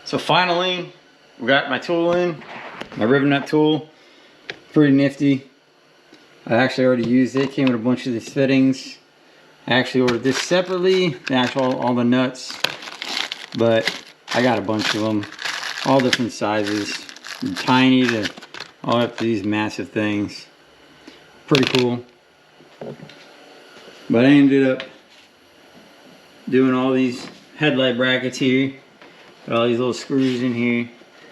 So finally, we got my tool in, my rivet nut tool. Pretty nifty. I actually already used it. Came with a bunch of these fittings. I actually ordered this separately, the actual all the nuts, but I got a bunch of them, all different sizes, from tiny to all up to these massive things. Pretty cool. But I ended up doing all these headlight brackets here. Got all these little screws in here.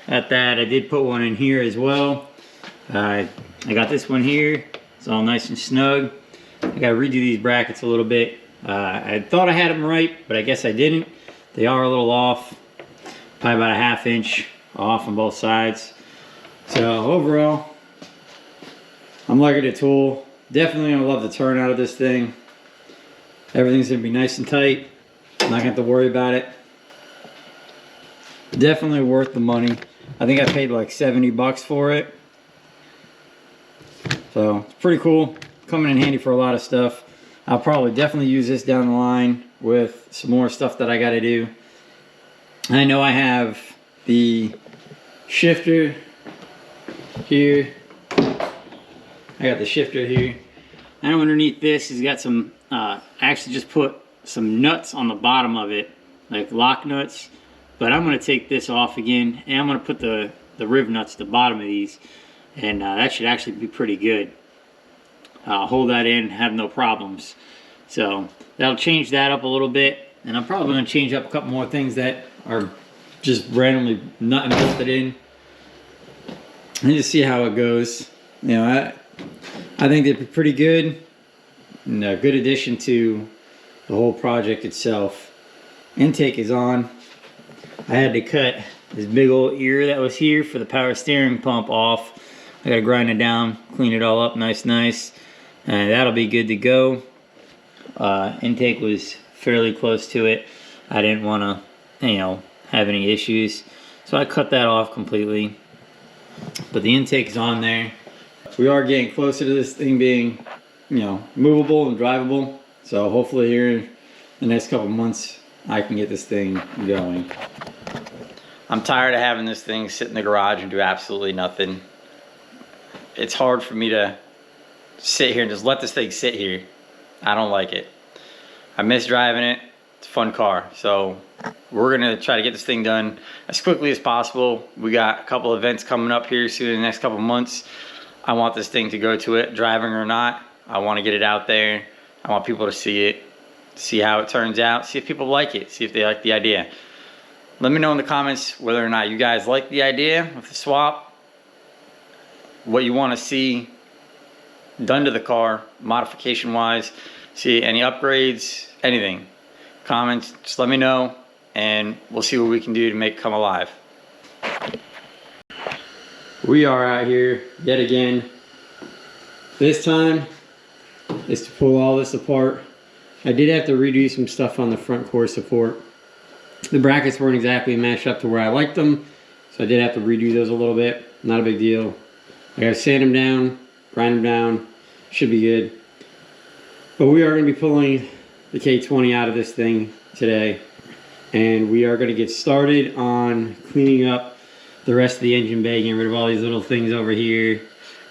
At that, I did put one in here as well. I got this one here. It's all nice and snug. I gotta redo these brackets a little bit. I thought I had them right, but I guess I didn't. They are a little off. Probably about a ½ inch off on both sides. So overall, I'm liking the tool. Definitely gonna love the turnout of this thing. Everything's gonna be nice and tight. I'm not gonna have to worry about it. Definitely worth the money. I think I paid like 70 bucks for it. So it's pretty cool. Coming in handy for a lot of stuff. I'll probably definitely use this down the line with some more stuff that I got to do. I know I have the shifter here. I got the shifter here. And underneath this has got some, I actually just put some nuts on the bottom of it, like lock nuts. But I'm going to take this off again, and I'm going to put the riv nuts at the bottom of these. And that should actually be pretty good. Hold that in, have no problems. So that'll change that up a little bit. And I'm probably going to change up a couple more things that are just randomly not invested in. And just see how it goes. You know, I think they'd be pretty good. And a good addition to the whole project itself. Intake is on. I had to cut this big old ear that was here for the power steering pump off. I gotta grind it down, clean it all up nice. And that'll be good to go. Intake was fairly close to it. I didn't want to, you know, have any issues. So I cut that off completely. But the intake is on there. We are getting closer to this thing being, you know, movable and drivable. So hopefully here in the next couple months, I can get this thing going. I'm tired of having this thing sit in the garage and do absolutely nothing. It's hard for me to sit here and just let this thing sit here. I don't like it. I miss driving it. It's a fun car. So we're gonna try to get this thing done as quickly as possible. We got a couple events coming up here soon in the next couple months. I want this thing to go to it, driving or not. I want to get it out there. I want people to see it, see how it turns out, see if people like it, see if they like the idea. Let me know in the comments whether or not you guys like the idea of the swap, what you want to see done to the car, modification wise, see any upgrades, anything. Comments, just let me know and we'll see what we can do to make it come alive. We are out here yet again. This time is to pull all this apart. I did have to redo some stuff on the front core support. The brackets weren't exactly matched up to where I liked them, so I did have to redo those a little bit. Not a big deal. I gotta sand them down, grind them down, should be good. But we are gonna be pulling the K20 out of this thing today, and we are gonna get started on cleaning up the rest of the engine bay, getting rid of all these little things over here,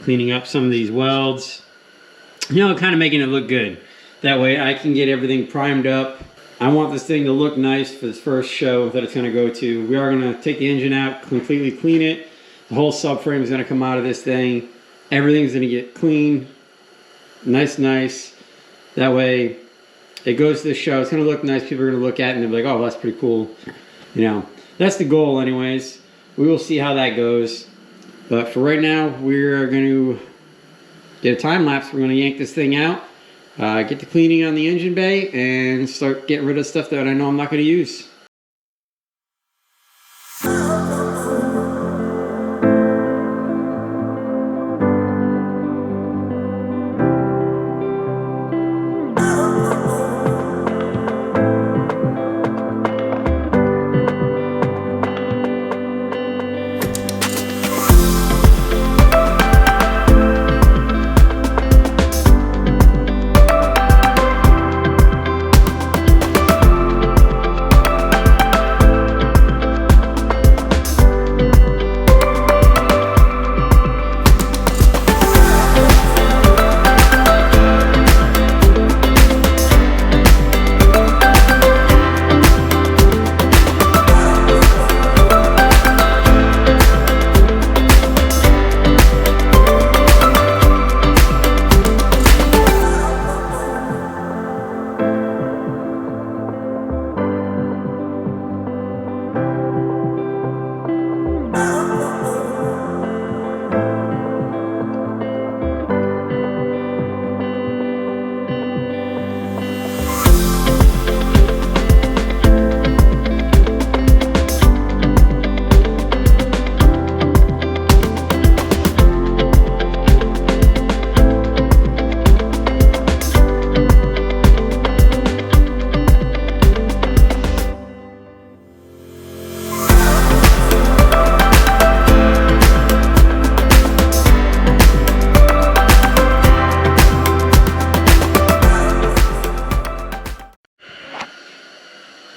cleaning up some of these welds, you know, kind of making it look good. That way I can get everything primed up. I want this thing to look nice for this first show that it's going to go to. We are going to take the engine out, completely clean it. The whole subframe is going to come out of this thing. Everything's going to get clean, nice. That way it goes to the show. It's going to look nice. People are going to look at it and they'll be like, oh, that's pretty cool. You know, that's the goal anyways. We will see how that goes. But for right now, we're going to get a time lapse. We're going to yank this thing out. Get the cleaning on the engine bay and start getting rid of stuff that I know I'm not going to use.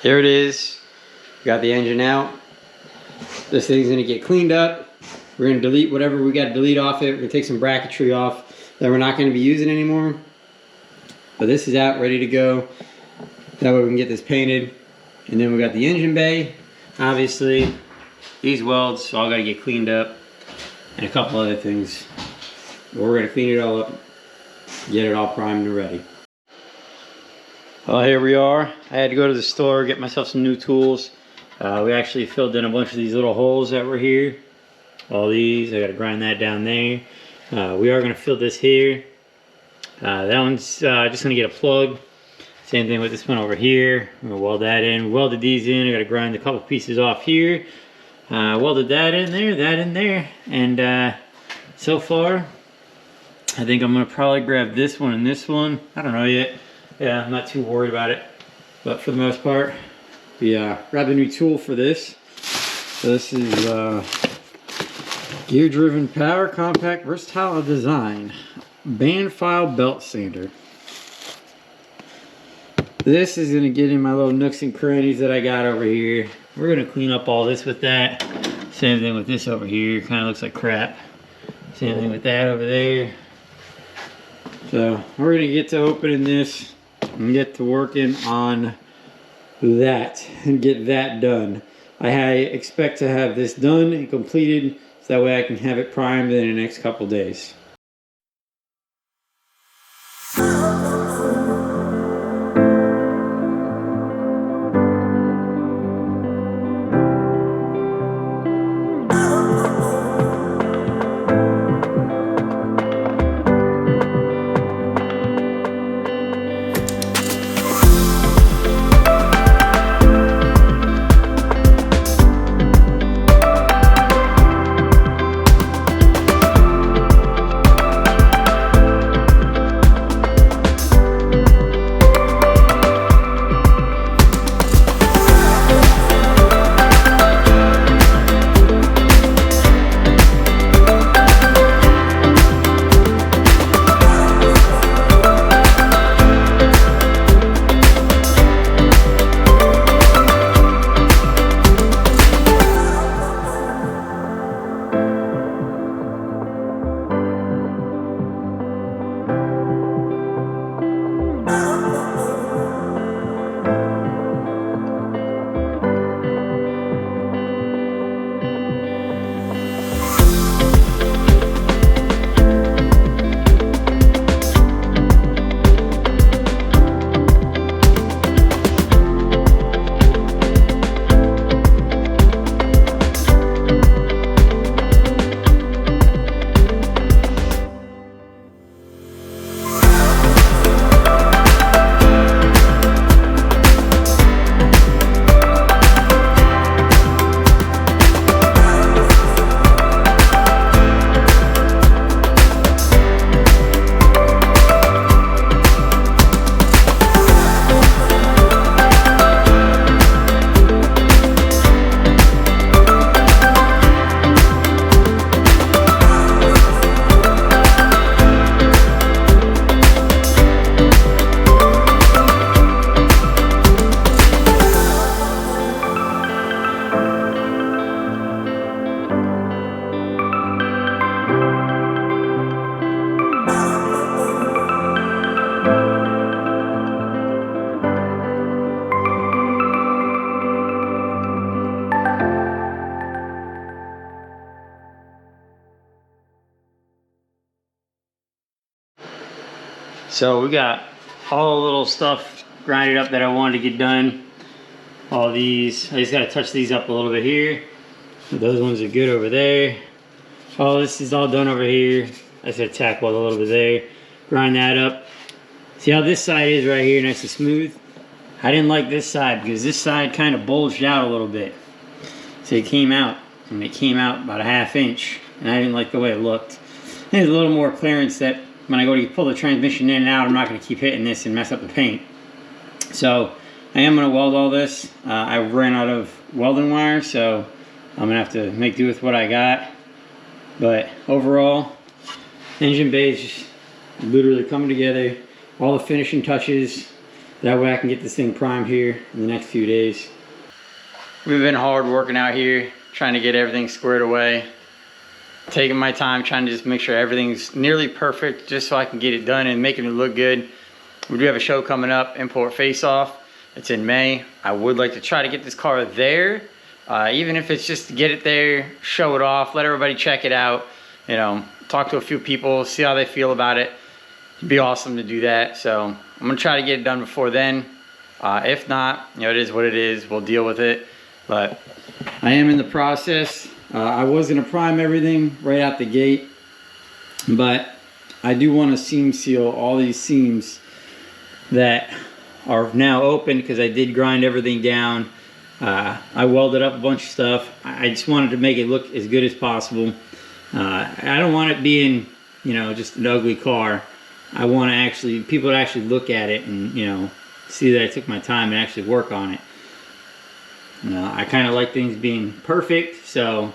Here it is. Got the engine out. This thing's gonna get cleaned up. We're gonna delete whatever we got to delete off it. We're gonna take some bracketry off that we're not gonna be using anymore. But this is out, ready to go. That way we can get this painted. And then we got the engine bay. Obviously, these welds all gotta get cleaned up. And a couple other things. But we're gonna clean it all up, get it all primed and ready. Well, here we are. I had to go to the store, get myself some new tools. We actually filled in a bunch of these little holes that were here. All these, I gotta grind that down there. We are gonna fill this here. That one's just gonna get a plug. Same thing with this one over here. I'm gonna weld that in. Welded these in. I gotta grind a couple pieces off here. Welded that in there, and so far, I think I'm gonna probably grab this one and this one. I don't know yet. Yeah, I'm not too worried about it. But for the most part, we grabbed a new tool for this. So this is gear-driven power, compact, versatile design. Band file belt sander. This is gonna get in my little nooks and crannies that I got over here. We're gonna clean up all this with that. Same thing with this over here. Kind of looks like crap. Same thing with that over there. So we're gonna get to opening this and get to working on that and get that done. I expect to have this done and completed so that way I can have it primed in the next couple days. So we got all the little stuff grinded up that I wanted to get done. All these, I just got to touch these up a little bit here. Those ones are good over there. All this is all done over here. I just got to tack weld a little bit there. Grind that up. See how this side is right here, nice and smooth? I didn't like this side because this side kind of bulged out a little bit. So it came out, and it came out about a ½ inch, and I didn't like the way it looked. There's a little more clearance that when I go to pull the transmission in and out, I'm not going to keep hitting this and mess up the paint. So I am going to weld all this. I ran out of welding wire, so I'm going to have to make do with what I got. But overall, engine bay is just literally coming together. All the finishing touches That way I can get this thing primed here in the next few days. We've been hard working out here, trying to get everything squared away. Taking my time, trying to just make sure everything's nearly perfect, just so I can get it done and making it look good. We do have a show coming up, Import Face Off. It's in May. I would like to try to get this car there, even if it's just to get it there, show it off, let everybody check it out, you know, talk to a few people, see how they feel about it. It'd be awesome to do that. So I'm gonna try to get it done before then. If not, you know, it is what it is. We'll deal with it. But I am in the process. I was gonna prime everything right out the gate, but I do want to seam seal all these seams that are now open because I did grind everything down. I welded up a bunch of stuff. I just wanted to make it look as good as possible. I don't want it being, you know, just an ugly car. I want to actually, people to actually look at it and, you know, see that I took my time and actually work on it. I kind of like things being perfect, so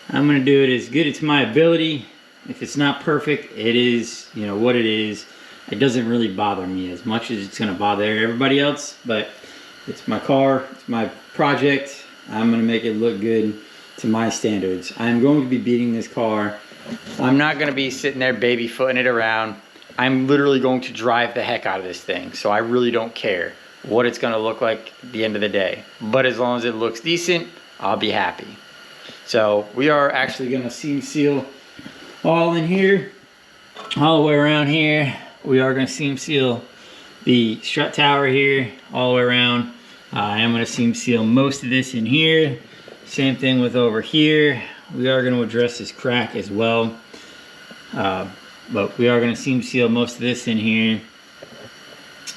I'm going to do it as good as my ability. If it's not perfect, it is, you know, what it is. It doesn't really bother me as much as it's going to bother everybody else, but it's my car, it's my project. I'm going to make it look good to my standards. I'm going to be beating this car. I'm not going to be sitting there baby footing it around. I'm literally going to drive the heck out of this thing, so I really don't care what it's going to look like at the end of the day. But as long as it looks decent, I'll be happy. So we are actually going to seam seal all in here, all the way around here. We are going to seam seal the strut tower here all the way around. I am going to seam seal most of this in here. Same thing with over here. We are going to address this crack as well. But we are going to seam seal most of this in here.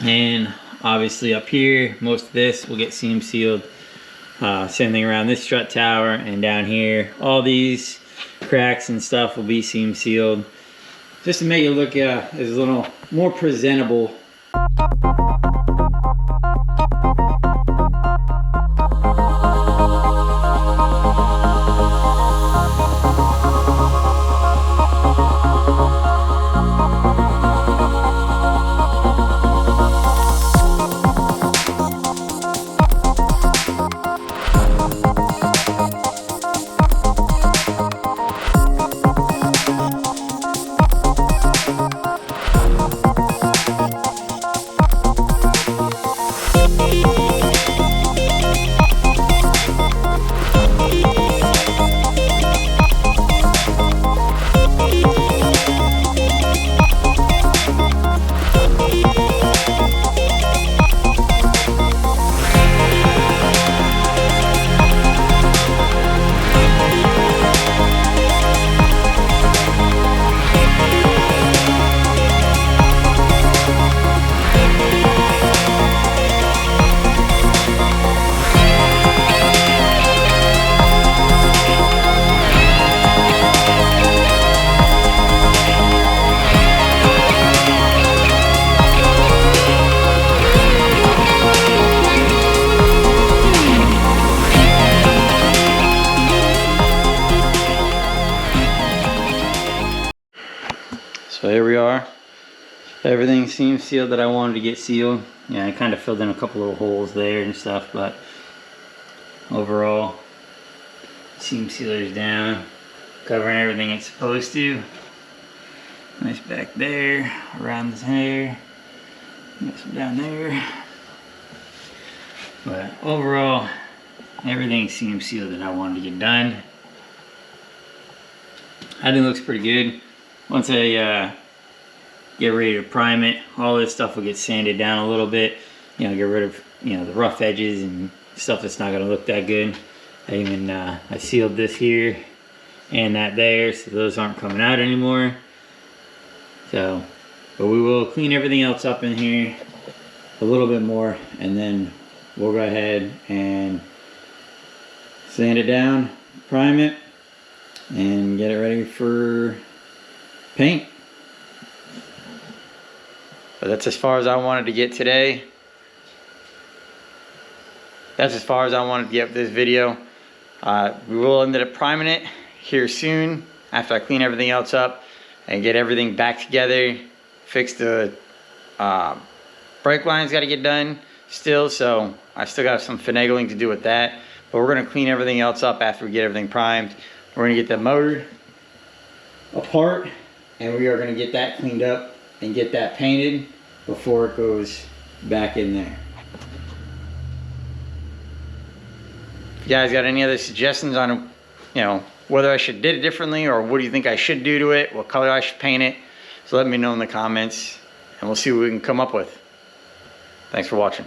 And obviously up here, most of this will get seam sealed. Same thing around this strut tower and down here. All these cracks and stuff will be seam sealed, just to make it look as a little more presentable. So here we are. Everything seems sealed that I wanted to get sealed. Yeah, I kind of filled in a couple little holes there and stuff, but overall, seam sealer's down, covering everything it's supposed to. Nice back there, around this hair, got some down there. But overall, everything seems sealed that I wanted to get done. I think it looks pretty good. Once I get ready to prime it, all this stuff will get sanded down a little bit. You know, get rid of, you know, the rough edges and stuff that's not gonna look that good. I sealed this here and that there, so those aren't coming out anymore. So, but we will clean everything else up in here a little bit more, and then we'll go ahead and sand it down, prime it, and get it ready for paint. But that's as far as I wanted to get today. That's as far as I wanted to get with this video. We will end up priming it here soon after I clean everything else up and get everything back together, fix the brake line's got to get done still, so I still got some finagling to do with that. But we're going to clean everything else up after we get everything primed. We're going to get the motor apart, and we are going to get that cleaned up and get that painted before it goes back in there. If you guys got any other suggestions on, you know, whether I should did it differently, or what do you think I should do to it, what color I should paint it, so let me know in the comments, and we'll see what we can come up with. Thanks for watching.